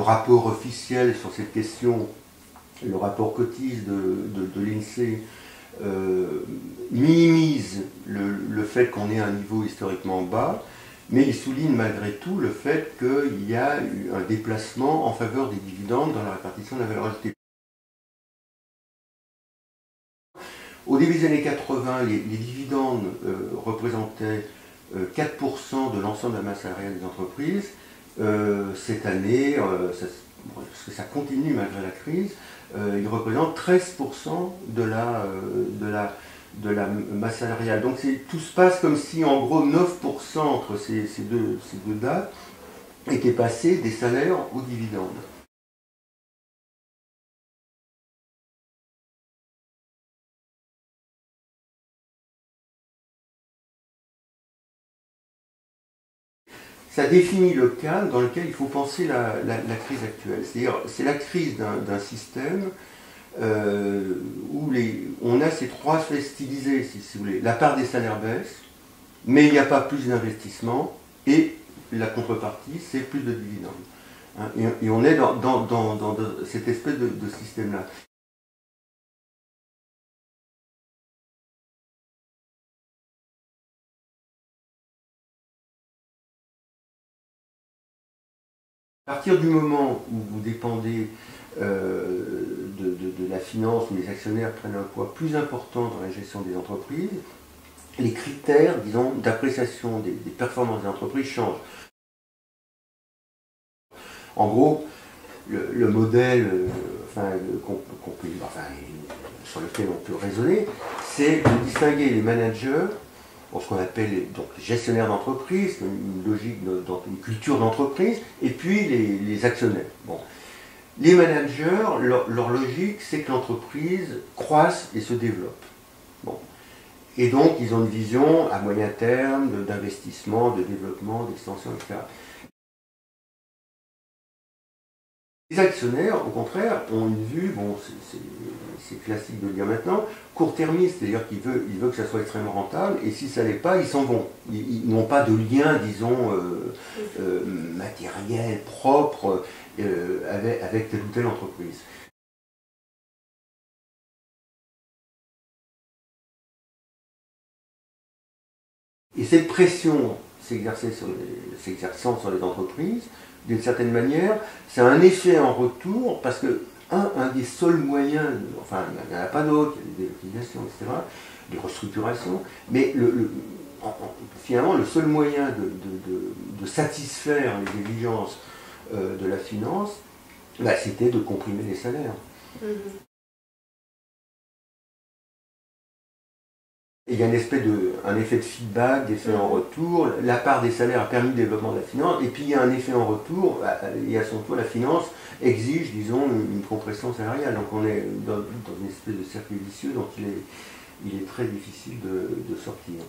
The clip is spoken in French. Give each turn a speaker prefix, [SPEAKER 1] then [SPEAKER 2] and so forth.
[SPEAKER 1] rapport officiel sur cette question, le rapport Cotis de l'INSEE, minimise le fait qu'on ait un niveau historiquement bas, mais il souligne malgré tout le fait qu'il y a eu un déplacement en faveur des dividendes dans la répartition de la valeur ajoutée. Au début des années 80, les dividendes représentaient 4% de l'ensemble de la masse salariale des entreprises. Cette année, parce que ça continue malgré la crise, ils représentent 13% de la masse salariale. Donc tout se passe comme si en gros 9% entre ces deux dates étaient passés des salaires aux dividendes. Ça définit le cadre dans lequel il faut penser la crise actuelle. C'est-à-dire, c'est la crise d'un système où on a ces trois faits stylisés, si vous voulez. La part des salaires baisse, mais il n'y a pas plus d'investissement, et la contrepartie, c'est plus de dividendes. Hein, et on est dans cette espèce de système-là. À partir du moment où vous dépendez de la finance, où les actionnaires prennent un poids plus important dans la gestion des entreprises, les critères, disons, d'appréciation des performances des entreprises changent. En gros, le modèle sur lequel on peut raisonner, c'est de distinguer les managers, ce qu'on appelle donc, les gestionnaires d'entreprise, une logique, une culture d'entreprise, et puis les actionnaires. Bon. Les managers, leur logique, c'est que l'entreprise croisse et se développe. Bon. Et donc, ils ont une vision à moyen terme d'investissement, de développement, d'extension, etc. Les actionnaires, au contraire, ont une vue, bon, c'est classique de le dire maintenant, court-termiste, c'est-à-dire qu'ils veulent que ça soit extrêmement rentable, et si ça ne l'est pas, ils s'en vont. Ils n'ont pas de lien, disons, matériel, propre, avec telle ou telle entreprise. Et cette pression s'exerçant sur les entreprises, d'une certaine manière, c'est un effet en retour, parce que un des seuls moyens, enfin il n'y en a pas d'autres, il y a des délocalisations, etc., des restructurations, mais finalement le seul moyen de satisfaire les exigences de la finance, c'était de comprimer les salaires. Il y a un effet de feedback, d'effet en retour. La part des salaires a permis le développement de la finance, et puis il y a un effet en retour, et à son tour, la finance exige, disons, une compression salariale. Donc on est dans une espèce de cercle vicieux dont il est très difficile de sortir.